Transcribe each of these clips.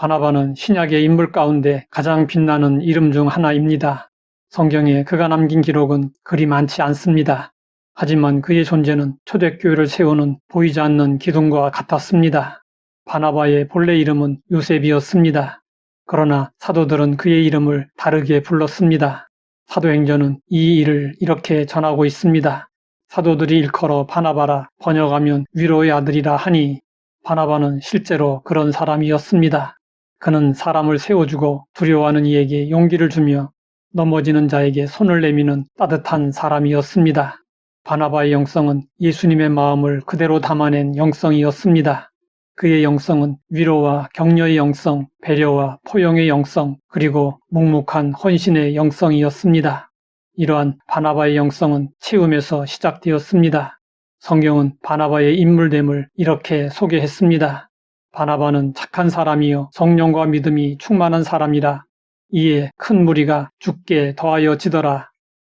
바나바는 신약의 인물 가운데 가장 빛나는 이름 중 하나입니다. 성경에 그가 남긴 기록은 그리 많지 않습니다. 하지만 그의 존재는 초대교회를 세우는 보이지 않는 기둥과 같았습니다. 바나바의 본래 이름은 요셉이었습니다. 그러나 사도들은 그의 이름을 다르게 불렀습니다. 사도행전은 이 일을 이렇게 전하고 있습니다. 사도들이 일컬어 바나바라 번역하면 위로의 아들이라 하니 바나바는 실제로 그런 사람이었습니다. 그는 사람을 세워주고 두려워하는 이에게 용기를 주며 넘어지는 자에게 손을 내미는 따뜻한 사람이었습니다. 바나바의 영성은 예수님의 마음을 그대로 담아낸 영성이었습니다. 그의 영성은 위로와 격려의 영성, 배려와 포용의 영성, 그리고 묵묵한 헌신의 영성이었습니다. 이러한 바나바의 영성은 채움에서 시작되었습니다. 성경은 바나바의 인물됨을 이렇게 소개했습니다. 바나바는 착한 사람이요 성령과 믿음이 충만한 사람이라. 이에 큰 무리가 죽게 더하여 지더라.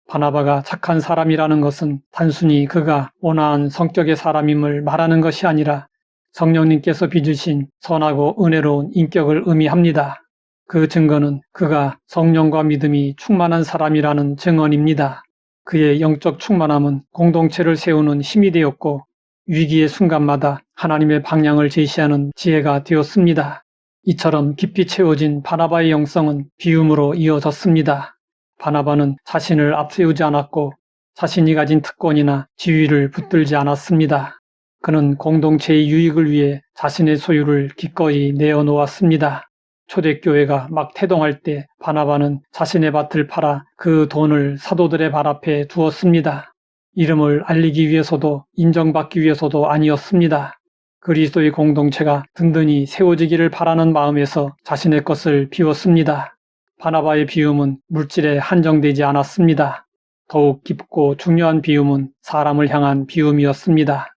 바나바가 착한 사람이라는 것은 단순히 그가 온화한 성격의 사람임을 말하는 것이 아니라 성령님께서 빚으신 선하고 은혜로운 인격을 의미합니다. 그 증거는 그가 성령과 믿음이 충만한 사람이라는 증언입니다. 그의 영적 충만함은 공동체를 세우는 힘이 되었고 위기의 순간마다 하나님의 방향을 제시하는 지혜가 되었습니다. 이처럼 깊이 채워진 바나바의 영성은 비움으로 이어졌습니다. 바나바는 자신을 앞세우지 않았고 자신이 가진 특권이나 지위를 붙들지 않았습니다. 그는 공동체의 유익을 위해 자신의 소유를 기꺼이 내어놓았습니다. 초대교회가 막 태동할 때 바나바는 자신의 밭을 팔아 그 돈을 사도들의 발 앞에 두었습니다. 이름을 알리기 위해서도 인정받기 위해서도 아니었습니다. 그리스도의 공동체가 든든히 세워지기를 바라는 마음에서 자신의 것을 비웠습니다. 바나바의 비움은 물질에 한정되지 않았습니다. 더욱 깊고 중요한 비움은 사람을 향한 비움이었습니다.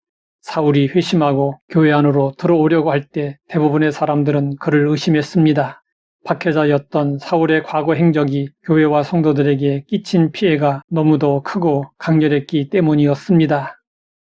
사울이 회심하고 교회 안으로 들어오려고 할 때 대부분의 사람들은 그를 의심했습니다. 박해자였던 사울의 과거 행적이 교회와 성도들에게 끼친 피해가 너무도 크고 강렬했기 때문이었습니다.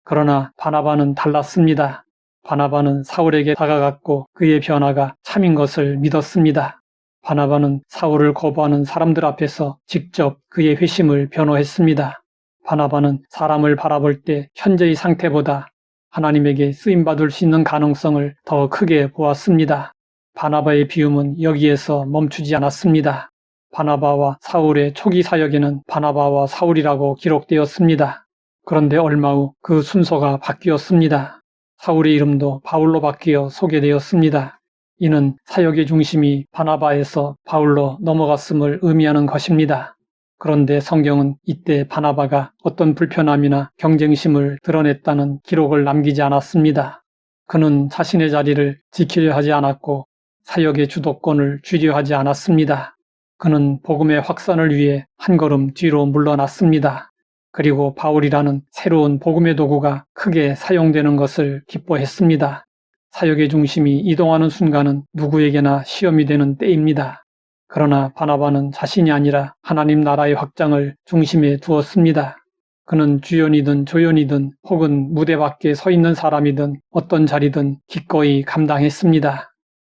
그러나 바나바는 달랐습니다. 바나바는 사울에게 다가갔고 그의 변화가 참인 것을 믿었습니다. 바나바는 사울을 거부하는 사람들 앞에서 직접 그의 회심을 변호했습니다. 바나바는 사람을 바라볼 때 현재의 상태보다 하나님에게 쓰임받을 수 있는 가능성을 더 크게 보았습니다. 바나바의 비움은 여기에서 멈추지 않았습니다. 바나바와 사울의 초기 사역에는 바나바와 사울이라고 기록되었습니다. 그런데 얼마 후 그 순서가 바뀌었습니다. 사울의 이름도 바울로 바뀌어 소개되었습니다. 이는 사역의 중심이 바나바에서 바울로 넘어갔음을 의미하는 것입니다. 그런데 성경은 이때 바나바가 어떤 불편함이나 경쟁심을 드러냈다는 기록을 남기지 않았습니다. 그는 자신의 자리를 지키려 하지 않았고 사역의 주도권을 쥐려 하지 않았습니다. 그는 복음의 확산을 위해 한 걸음 뒤로 물러났습니다. 그리고 바울이라는 새로운 복음의 도구가 크게 사용되는 것을 기뻐했습니다. 사역의 중심이 이동하는 순간은 누구에게나 시험이 되는 때입니다. 그러나 바나바는 자신이 아니라 하나님 나라의 확장을 중심에 두었습니다. 그는 주연이든 조연이든 혹은 무대 밖에 서 있는 사람이든 어떤 자리든 기꺼이 감당했습니다.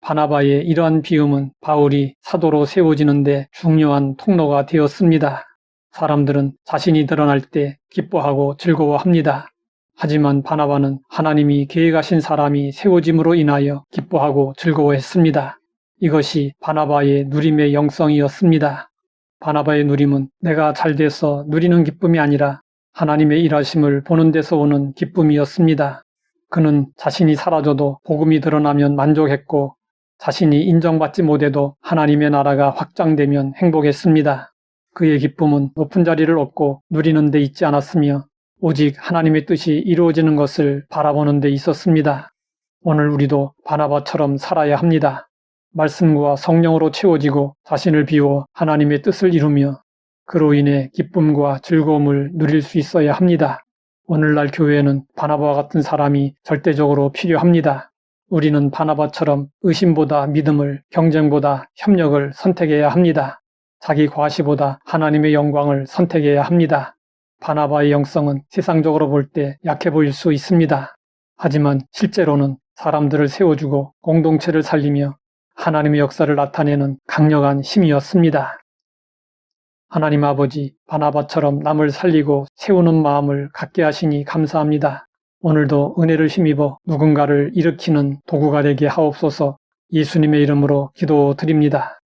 바나바의 이러한 비움은 바울이 사도로 세워지는데 중요한 통로가 되었습니다. 사람들은 자신이 드러날 때 기뻐하고 즐거워합니다. 하지만 바나바는 하나님이 계획하신 사람이 세워짐으로 인하여 기뻐하고 즐거워했습니다. 이것이 바나바의 누림의 영성이었습니다. 바나바의 누림은 내가 잘돼서 누리는 기쁨이 아니라 하나님의 일하심을 보는 데서 오는 기쁨이었습니다. 그는 자신이 사라져도 복음이 드러나면 만족했고 자신이 인정받지 못해도 하나님의 나라가 확장되면 행복했습니다. 그의 기쁨은 높은 자리를 얻고 누리는 데 있지 않았으며 오직 하나님의 뜻이 이루어지는 것을 바라보는 데 있었습니다. 오늘 우리도 바나바처럼 살아야 합니다. 말씀과 성령으로 채워지고 자신을 비워 하나님의 뜻을 이루며 그로 인해 기쁨과 즐거움을 누릴 수 있어야 합니다. 오늘날 교회에는 바나바와 같은 사람이 절대적으로 필요합니다. 우리는 바나바처럼 의심보다 믿음을, 경쟁보다 협력을 선택해야 합니다. 자기 과시보다 하나님의 영광을 선택해야 합니다. 바나바의 영성은 세상적으로 볼 때 약해 보일 수 있습니다. 하지만 실제로는 사람들을 세워주고 공동체를 살리며 하나님의 역사를 나타내는 강력한 힘이었습니다. 하나님 아버지, 바나바처럼 남을 살리고 세우는 마음을 갖게 하시니 감사합니다. 오늘도 은혜를 힘입어 누군가를 일으키는 도구가 되게 하옵소서. 예수님의 이름으로 기도드립니다.